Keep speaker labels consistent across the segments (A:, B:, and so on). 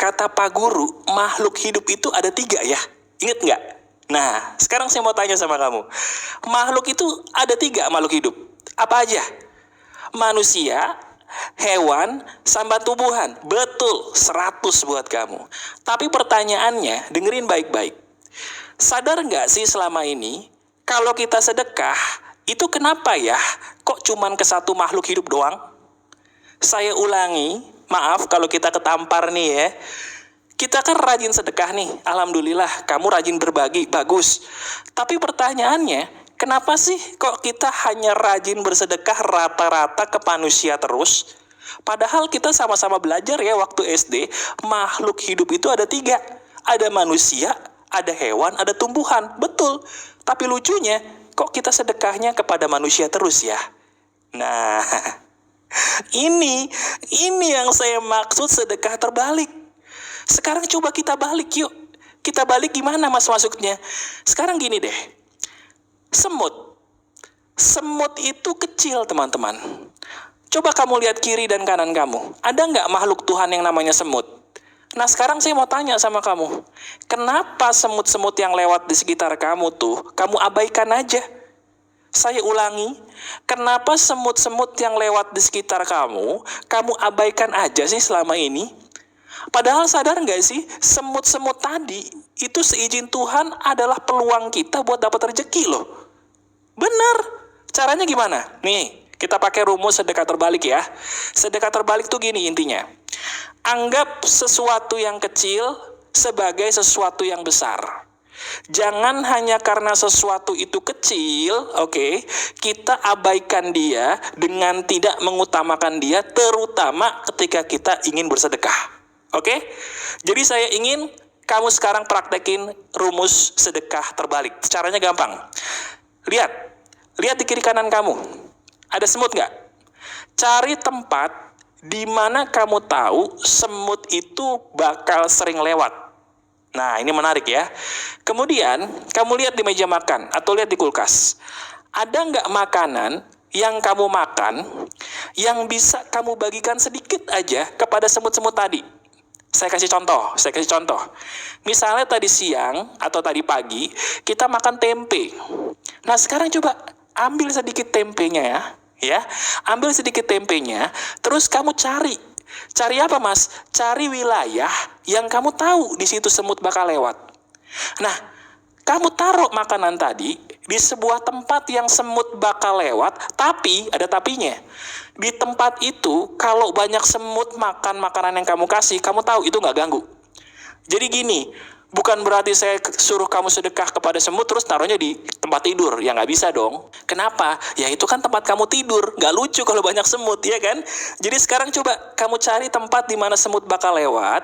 A: kata Pak Guru, makhluk hidup itu ada 3 ya. Ingat nggak? Nah, sekarang saya mau tanya sama kamu. Makhluk itu ada 3 makhluk hidup. Apa aja? Manusia, hewan, sama tumbuhan. Betul, 100 buat kamu. Tapi pertanyaannya, dengerin baik-baik. Sadar nggak sih selama ini, kalau kita sedekah, itu kenapa ya kok cuman ke satu makhluk hidup doang? Saya ulangi, maaf kalau kita ketampar nih ya. Kita kan rajin sedekah nih, alhamdulillah kamu rajin berbagi, bagus. Tapi pertanyaannya, kenapa sih kok kita hanya rajin bersedekah rata-rata ke manusia terus? Padahal kita sama-sama belajar ya waktu SD, makhluk hidup itu ada 3. Ada manusia, ada hewan, ada tumbuhan. Betul. Tapi lucunya, kok kita sedekahnya kepada manusia terus ya? Nah, ini yang saya maksud sedekah terbalik. Sekarang coba kita balik yuk. Kita balik gimana mas masuknya? Sekarang gini deh. Semut itu kecil teman-teman. Coba kamu lihat kiri dan kanan kamu. Ada nggak makhluk Tuhan yang namanya semut? Nah sekarang saya mau tanya sama kamu. Kenapa semut-semut yang lewat di sekitar kamu tuh, kamu abaikan aja? Saya ulangi, kenapa semut-semut yang lewat di sekitar kamu abaikan aja sih selama ini? Padahal sadar nggak sih, semut-semut tadi itu seizin Tuhan adalah peluang kita buat dapat rezeki loh. Bener. Caranya gimana? Nih, kita pakai rumus sedekah terbalik ya. Sedekah terbalik tuh gini intinya. Anggap sesuatu yang kecil sebagai sesuatu yang besar. Jangan hanya karena sesuatu itu kecil, kita abaikan dia dengan tidak mengutamakan dia, terutama ketika kita ingin bersedekah. Jadi saya ingin kamu sekarang praktekin rumus sedekah terbalik. Caranya gampang. Lihat di kiri kanan kamu. Ada semut nggak? Cari tempat di mana kamu tahu semut itu bakal sering lewat. Nah, ini menarik ya. Kemudian, kamu lihat di meja makan atau lihat di kulkas. Ada nggak makanan yang kamu makan yang bisa kamu bagikan sedikit aja kepada semut-semut tadi? Saya kasih contoh. Misalnya tadi siang atau tadi pagi, kita makan tempe. Nah, sekarang coba ambil sedikit tempenya ya. Ambil sedikit tempenya, terus kamu cari. Cari apa, Mas? Cari wilayah yang kamu tahu di situ semut bakal lewat. Nah, kamu taruh makanan tadi di sebuah tempat yang semut bakal lewat, tapi ada tapinya. Di tempat itu, kalau banyak semut makan makanan yang kamu kasih, kamu tahu itu nggak ganggu. Jadi gini, bukan berarti saya suruh kamu sedekah kepada semut terus taruhnya di tempat tidur. Ya nggak bisa dong. Kenapa? Ya itu kan tempat kamu tidur. Nggak lucu kalau banyak semut, ya kan? Jadi sekarang coba kamu cari tempat di mana semut bakal lewat.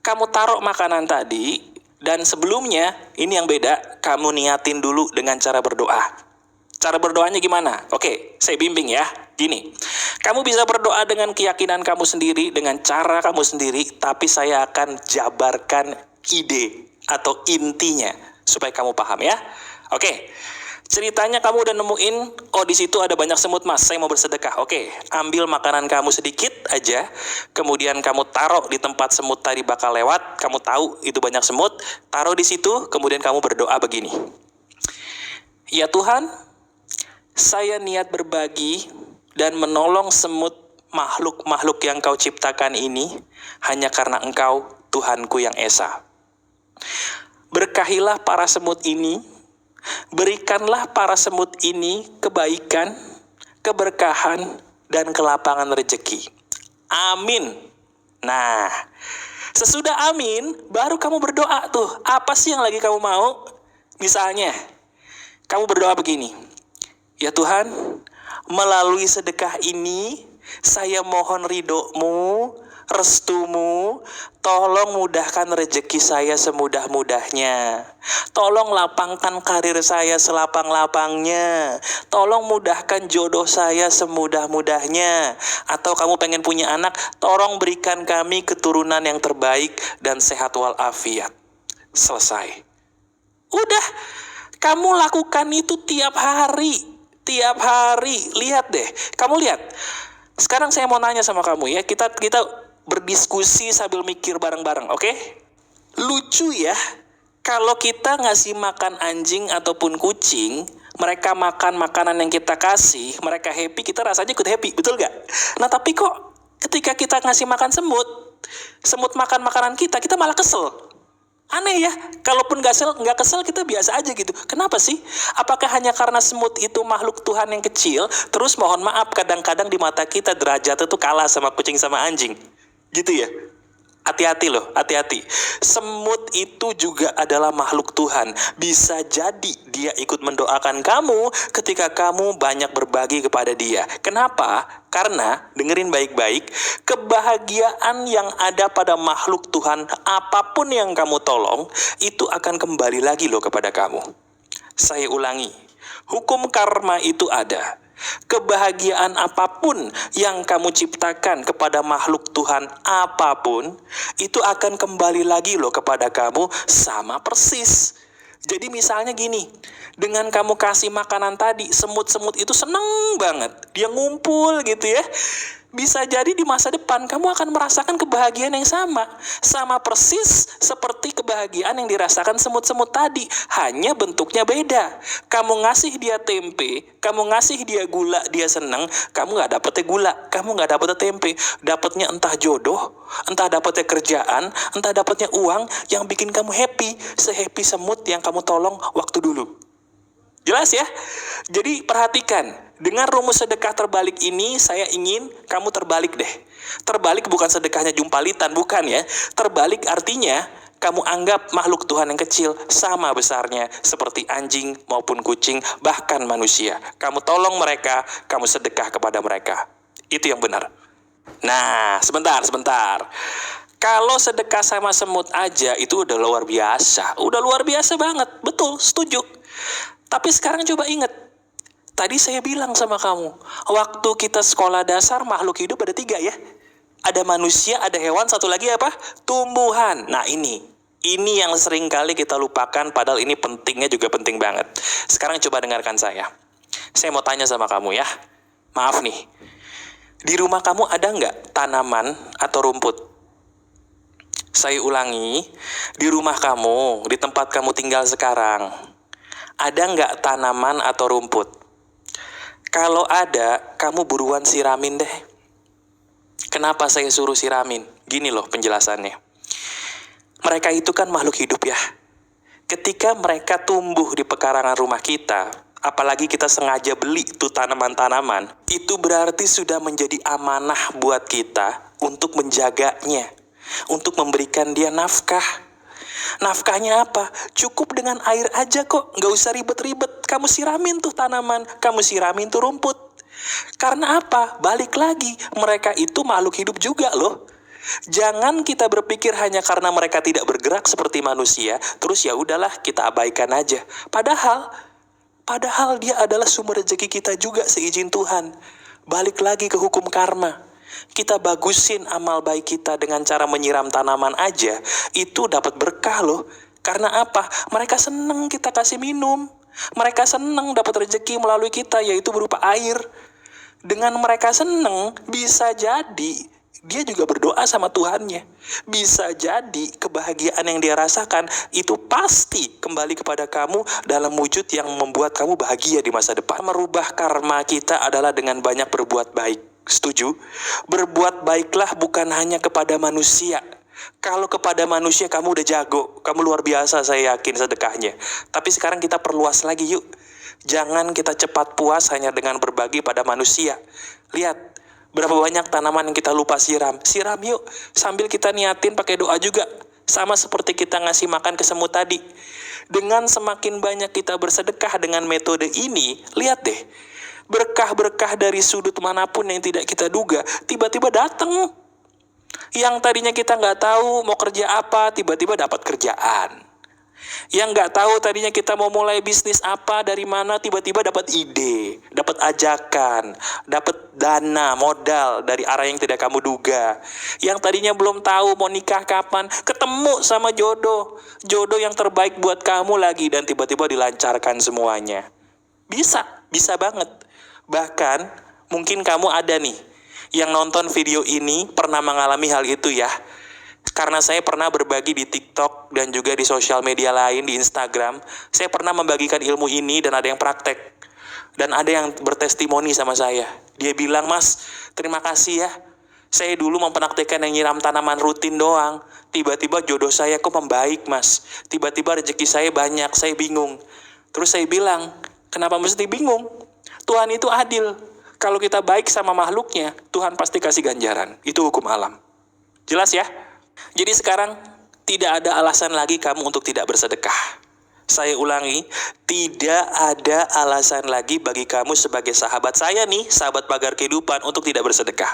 A: Kamu taruh makanan tadi. Dan sebelumnya, ini yang beda, kamu niatin dulu dengan cara berdoa. Cara berdoanya gimana? Saya bimbing ya. Gini, kamu bisa berdoa dengan keyakinan kamu sendiri, dengan cara kamu sendiri, tapi saya akan jabarkan ide atau intinya supaya kamu paham ya. Ceritanya kamu udah nemuin, di situ ada banyak semut mas, saya mau bersedekah. Ambil makanan kamu sedikit aja, kemudian kamu taruh di tempat semut tadi bakal lewat, kamu tahu itu banyak semut, taruh di situ, kemudian kamu berdoa begini. Ya Tuhan, saya niat berbagi dan menolong semut makhluk-makhluk yang kau ciptakan ini hanya karena engkau Tuhanku yang Esa. Berkahilah para semut ini, berikanlah para semut ini kebaikan, keberkahan, dan kelapangan rezeki. Amin. Nah, sesudah amin, baru kamu berdoa tuh. Apa sih yang lagi kamu mau? Misalnya, kamu berdoa begini. Ya Tuhan, melalui sedekah ini, saya mohon ridho-Mu, restumu, tolong mudahkan rezeki saya semudah-mudahnya. Tolong lapangkan karir saya selapang-lapangnya. Tolong mudahkan jodoh saya semudah-mudahnya. Atau kamu pengen punya anak, tolong berikan kami keturunan yang terbaik dan sehat walafiat. Selesai. Udah, kamu lakukan itu tiap hari. Lihat deh, kamu lihat. Sekarang saya mau nanya sama kamu ya, kita berdiskusi sambil mikir bareng-bareng, oke? Lucu ya, kalau kita ngasih makan anjing ataupun kucing, mereka makan makanan yang kita kasih, mereka happy, kita rasanya ikut happy, betul gak? Nah tapi kok ketika kita ngasih makan semut, semut makan makanan kita malah kesel. Aneh ya, kalaupun nggak kesel kita biasa aja gitu. Kenapa sih? Apakah hanya karena semut itu makhluk Tuhan yang kecil, terus mohon maaf kadang-kadang di mata kita derajat itu kalah sama kucing sama anjing? Gitu ya? Hati-hati loh, hati-hati. Semut itu juga adalah makhluk Tuhan. Bisa jadi dia ikut mendoakan kamu ketika kamu banyak berbagi kepada dia. Kenapa? Karena, dengerin baik-baik, kebahagiaan yang ada pada makhluk Tuhan, apapun yang kamu tolong, itu akan kembali lagi loh kepada kamu. Saya ulangi, hukum karma itu ada. Kebahagiaan apapun yang kamu ciptakan kepada makhluk Tuhan apapun, itu akan kembali lagi loh kepada kamu sama persis. Jadi misalnya gini, dengan kamu kasih makanan tadi, semut-semut itu seneng banget. Dia ngumpul gitu ya. Bisa jadi di masa depan kamu akan merasakan kebahagiaan yang sama. Sama persis seperti kebahagiaan yang dirasakan semut-semut tadi. Hanya bentuknya beda. Kamu ngasih dia tempe, kamu ngasih dia gula, dia seneng. Kamu gak dapetnya gula, kamu gak dapetnya tempe. Dapetnya entah jodoh, entah dapetnya kerjaan, entah dapetnya uang yang bikin kamu happy. Se-happy semut yang kamu tolong waktu dulu. Jelas ya? Jadi perhatikan, dengan rumus sedekah terbalik ini saya ingin kamu terbalik deh. Terbalik bukan sedekahnya jumpalitan, bukan ya. Terbalik artinya kamu anggap makhluk Tuhan yang kecil sama besarnya seperti anjing maupun kucing, bahkan manusia. Kamu tolong mereka, kamu sedekah kepada mereka. Itu yang benar. Nah, sebentar. Kalau sedekah sama semut aja itu udah luar biasa. Udah luar biasa banget. Betul, setuju. Tapi sekarang coba ingat, tadi saya bilang sama kamu, waktu kita sekolah dasar makhluk hidup ada 3 ya. Ada manusia, ada hewan, satu lagi apa? Tumbuhan. Nah ini yang sering kali kita lupakan, padahal ini pentingnya juga penting banget. Sekarang coba dengarkan saya. Saya mau tanya sama kamu ya. Maaf nih, di rumah kamu ada nggak tanaman atau rumput? Saya ulangi, di rumah kamu, di tempat kamu tinggal sekarang, ada nggak tanaman atau rumput? Kalau ada, kamu buruan siramin deh. Kenapa saya suruh siramin? Gini loh penjelasannya. Mereka itu kan makhluk hidup ya. Ketika mereka tumbuh di pekarangan rumah kita, apalagi kita sengaja beli tuh tanaman-tanaman, itu berarti sudah menjadi amanah buat kita untuk menjaganya, untuk memberikan dia nafkah. Nafkahnya apa? Cukup dengan air aja kok, nggak usah ribet-ribet. Kamu siramin tuh tanaman, kamu siramin tuh rumput. Karena apa? Balik lagi, mereka itu makhluk hidup juga loh. Jangan kita berpikir hanya karena mereka tidak bergerak seperti manusia, terus ya udahlah kita abaikan aja. Padahal dia adalah sumber rezeki kita juga seizin Tuhan. Balik lagi ke hukum karma. Kita bagusin amal baik kita dengan cara menyiram tanaman aja, itu dapat berkah loh. Karena apa? Mereka seneng kita kasih minum. Mereka seneng dapat rezeki melalui kita, yaitu berupa air. Dengan mereka seneng, bisa jadi dia juga berdoa sama Tuhannya. Bisa jadi kebahagiaan yang dia rasakan itu pasti kembali kepada kamu dalam wujud yang membuat kamu bahagia di masa depan. Merubah karma kita adalah dengan banyak berbuat baik. Setuju? Berbuat baiklah bukan hanya kepada manusia. Kalau kepada manusia kamu udah jago, kamu luar biasa saya yakin sedekahnya. Tapi sekarang kita perluas lagi yuk. Jangan kita cepat puas hanya dengan berbagi pada manusia. Lihat, berapa banyak tanaman yang kita lupa siram. Siram yuk, sambil kita niatin pakai doa juga. Sama seperti kita ngasih makan ke semut tadi. Dengan semakin banyak kita bersedekah dengan metode ini, lihat deh. Berkah-berkah dari sudut manapun yang tidak kita duga, tiba-tiba datang. Yang tadinya kita nggak tahu mau kerja apa, tiba-tiba dapat kerjaan. Yang nggak tahu tadinya kita mau mulai bisnis apa, dari mana, tiba-tiba dapat ide, dapat ajakan, dapat dana, modal dari arah yang tidak kamu duga. Yang tadinya belum tahu mau nikah kapan, ketemu sama jodoh yang terbaik buat kamu lagi, dan tiba-tiba dilancarkan semuanya. Bisa banget. Bahkan mungkin kamu ada nih, Yang nonton video ini pernah mengalami hal itu ya. Karena saya pernah berbagi di TikTok dan juga di sosial media lain, di Instagram. Saya pernah membagikan ilmu ini dan ada yang praktek. Dan ada yang bertestimoni sama saya. Dia bilang, "Mas, terima kasih ya. Saya dulu mempraktekkan yang nyiram tanaman rutin doang. Tiba-tiba jodoh saya kok membaik, Mas. Tiba-tiba rezeki saya banyak, saya bingung." Terus saya bilang, "Kenapa mesti bingung? Tuhan itu adil. Kalau kita baik sama makhluknya, Tuhan pasti kasih ganjaran. Itu hukum alam." Jelas ya? Jadi sekarang tidak ada alasan lagi kamu untuk tidak bersedekah. Saya ulangi, tidak ada alasan lagi bagi kamu sebagai sahabat saya nih, sahabat pagar kehidupan, untuk tidak bersedekah.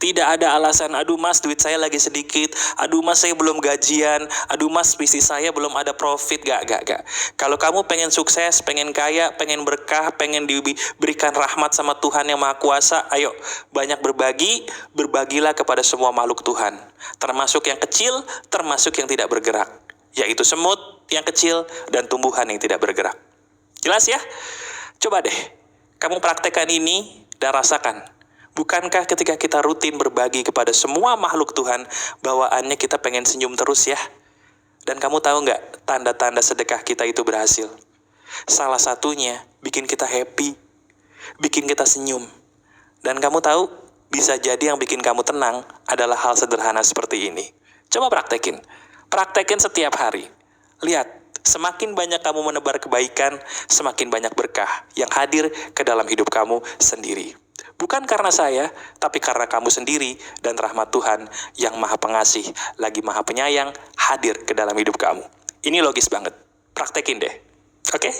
A: Tidak ada alasan, "Aduh mas, duit saya lagi sedikit. Aduh mas, saya belum gajian. Aduh mas, bisnis saya belum ada profit." Gak. Kalau kamu pengen sukses, pengen kaya, pengen berkah, pengen diberikan rahmat sama Tuhan yang Maha Kuasa, ayo banyak berbagi, berbagilah kepada semua makhluk Tuhan. Termasuk yang kecil, termasuk yang tidak bergerak. Yaitu semut yang kecil dan tumbuhan yang tidak bergerak. Jelas ya? Coba deh, kamu praktekkan ini dan rasakan. Bukankah ketika kita rutin berbagi kepada semua makhluk Tuhan, bawaannya kita pengen senyum terus ya? Dan kamu tahu nggak tanda-tanda sedekah kita itu berhasil? Salah satunya bikin kita happy, bikin kita senyum. Dan kamu tahu, bisa jadi yang bikin kamu tenang adalah hal sederhana seperti ini. Coba praktekin. Praktekin setiap hari. Lihat, semakin banyak kamu menebar kebaikan, semakin banyak berkah yang hadir ke dalam hidup kamu sendiri. Bukan karena saya, tapi karena kamu sendiri dan rahmat Tuhan yang Maha Pengasih, lagi Maha Penyayang, hadir ke dalam hidup kamu. Ini logis banget. Praktekin deh. Oke?